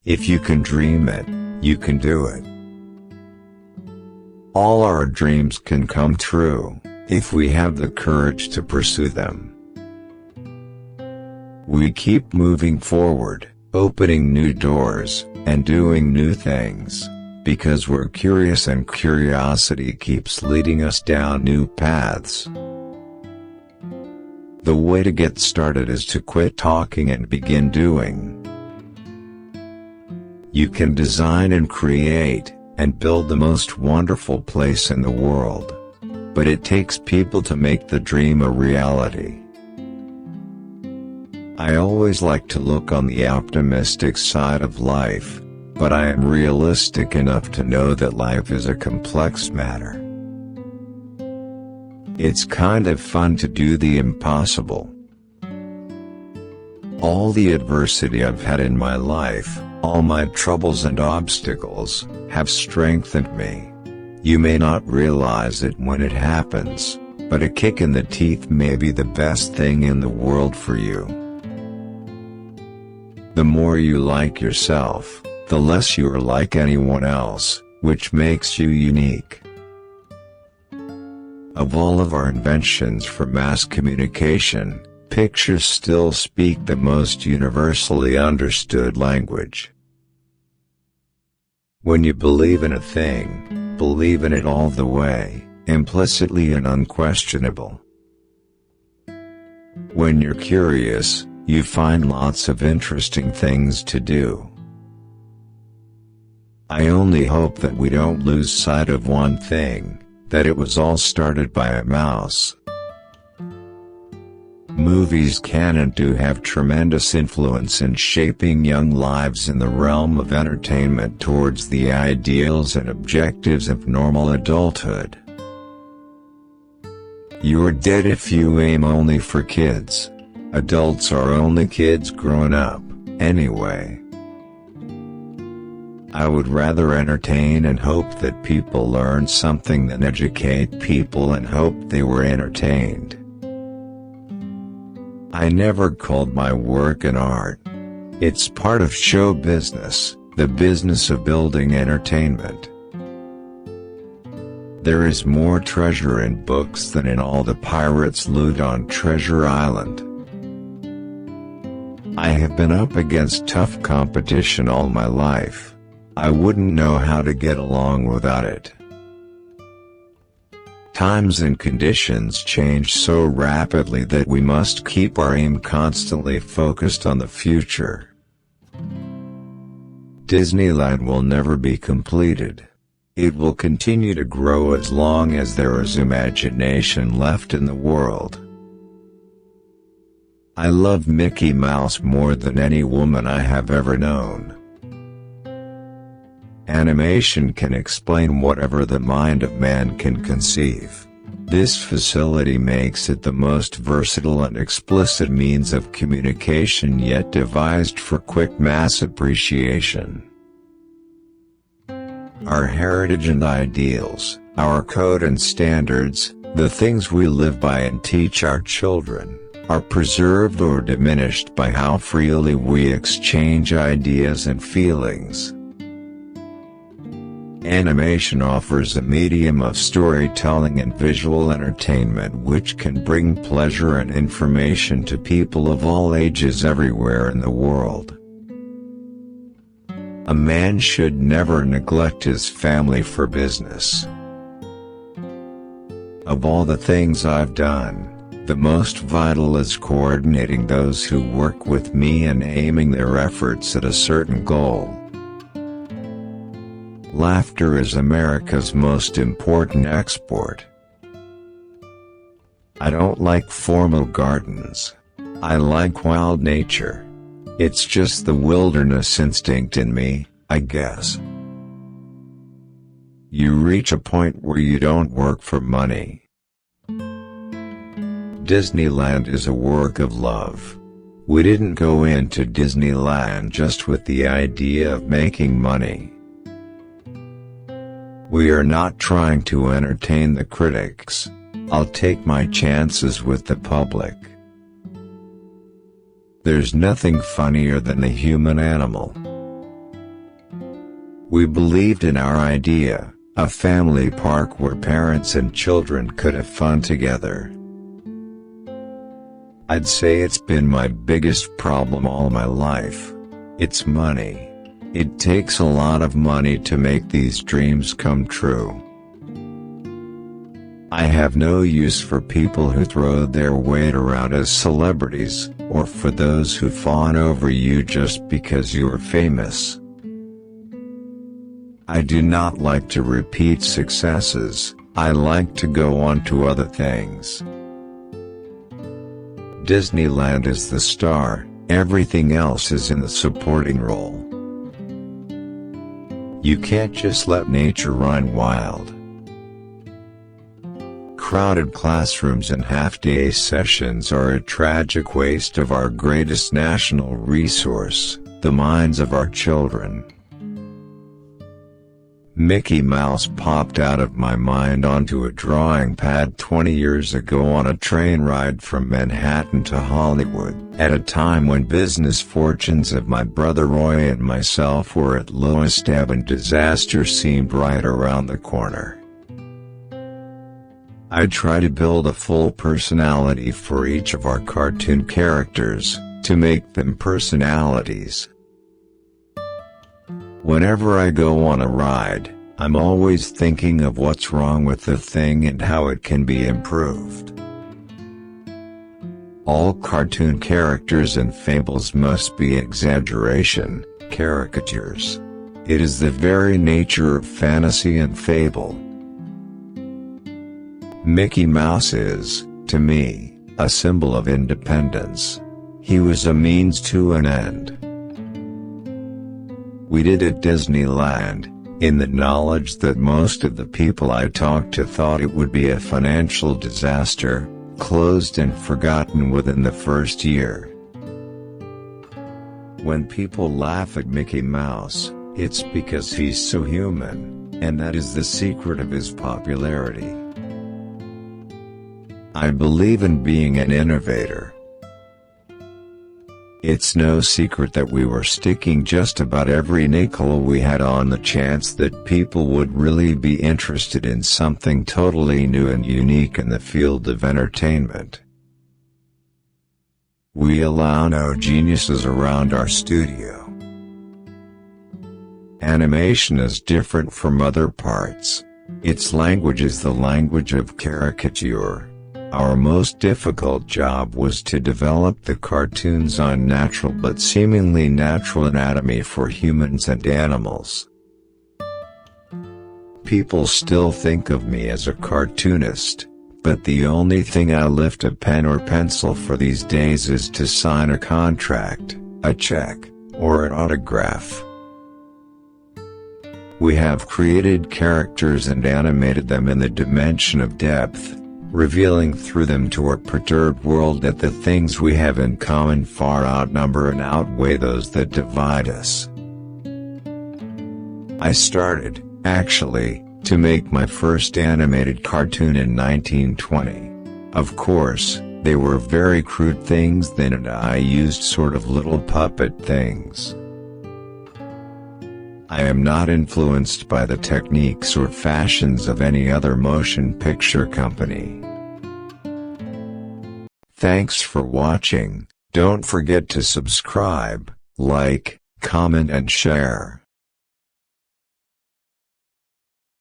If you can dream it, you can do it. All our dreams can come true, if we have the courage to pursue them. We keep moving forward, opening new doors, and doing new things, because we're curious and curiosity keeps leading us down new paths. The way to get started is to quit talking and begin doing. You can design and create, and build the most wonderful place in the world. But it takes people to make the dream a reality. I always like to look on the optimistic side of life, but I am realistic enough to know that life is a complex matter. It's kind of fun to do the impossible. All the adversity I've had in my life, all my troubles and obstacles, have strengthened me. You may not realize it when it happens, but a kick in the teeth may be the best thing in the world for you. The more you like yourself, the less you're like anyone else, which makes you unique. Of all of our inventions for mass communication, pictures still speak the most universally understood language. When you believe in a thing, believe in it all the way, implicitly and unquestionable. When you're curious, you find lots of interesting things to do. I only hope that we don't lose sight of one thing, that it was all started by a mouse. Movies can and do have tremendous influence in shaping young lives in the realm of entertainment towards the ideals and objectives of normal adulthood. You're dead if you aim only for kids. Adults are only kids growing up, anyway. I would rather entertain and hope that people learn something than educate people and hope they were entertained. I never called my work an art. It's part of show business, the business of building entertainment. There is more treasure in books than in all the pirates' loot on Treasure Island. I have been up against tough competition all my life. I wouldn't know how to get along without it. Times and conditions change so rapidly that we must keep our aim constantly focused on the future. Disneyland will never be completed. It will continue to grow as long as there is imagination left in the world. I love Mickey Mouse more than any woman I have ever known. Animation can explain whatever the mind of man can conceive. This facility makes it the most versatile and explicit means of communication yet devised for quick mass appreciation. Our heritage and ideals, our code and standards, the things we live by and teach our children, are preserved or diminished by how freely we exchange ideas and feelings. Animation offers a medium of storytelling and visual entertainment which can bring pleasure and information to people of all ages everywhere in the world. A man should never neglect his family for business. Of all the things I've done, the most vital is coordinating those who work with me and aiming their efforts at a certain goal. Laughter is America's most important export. I don't like formal gardens. I like wild nature. It's just the wilderness instinct in me, I guess. You reach a point where you don't work for money. Disneyland is a work of love. We didn't go into Disneyland just with the idea of making money. We are not trying to entertain the critics. I'll take my chances with the public. There's nothing funnier than the human animal. We believed in our idea, a family park where parents and children could have fun together. I'd say it's been my biggest problem all my life. It's money. It takes a lot of money to make these dreams come true. I have no use for people who throw their weight around as celebrities, or for those who fawn over you just because you are famous. I do not like to repeat successes, I like to go on to other things. Disneyland is the star, everything else is in the supporting role. You can't just let nature run wild. Crowded classrooms and half-day sessions are a tragic waste of our greatest national resource, the minds of our children. Mickey Mouse popped out of my mind onto a drawing pad 20 years ago on a train ride from Manhattan to Hollywood, at a time when business fortunes of my brother Roy and myself were at lowest ebb and disaster seemed right around the corner. I try to build a full personality for each of our cartoon characters, to make them personalities. Whenever I go on a ride, I'm always thinking of what's wrong with the thing and how it can be improved. All cartoon characters and fables must be exaggeration, caricatures. It is the very nature of fantasy and fable. Mickey Mouse is, to me, a symbol of independence. He was a means to an end. We did at Disneyland, in the knowledge that most of the people I talked to thought it would be a financial disaster, closed and forgotten within the first year. When people laugh at Mickey Mouse, it's because he's so human, and that is the secret of his popularity. I believe in being an innovator. It's no secret that we were sticking just about every nickel we had on the chance that people would really be interested in something totally new and unique in the field of entertainment. We allow no geniuses around our studio. Animation is different from other parts. Its language is the language of caricature. Our most difficult job was to develop the cartoon's unnatural but seemingly natural anatomy for humans and animals. People still think of me as a cartoonist, but the only thing I lift a pen or pencil for these days is to sign a contract, a check, or an autograph. We have created characters and animated them in the dimension of depth, revealing through them to our perturbed world that the things we have in common far outnumber and outweigh those that divide us. I started, actually, to make my first animated cartoon in 1920. Of course, they were very crude things then and I used sort of little puppet things. I am not influenced by the techniques or fashions of any other motion picture company. Thanks for watching. Don't forget to subscribe, like, comment and share.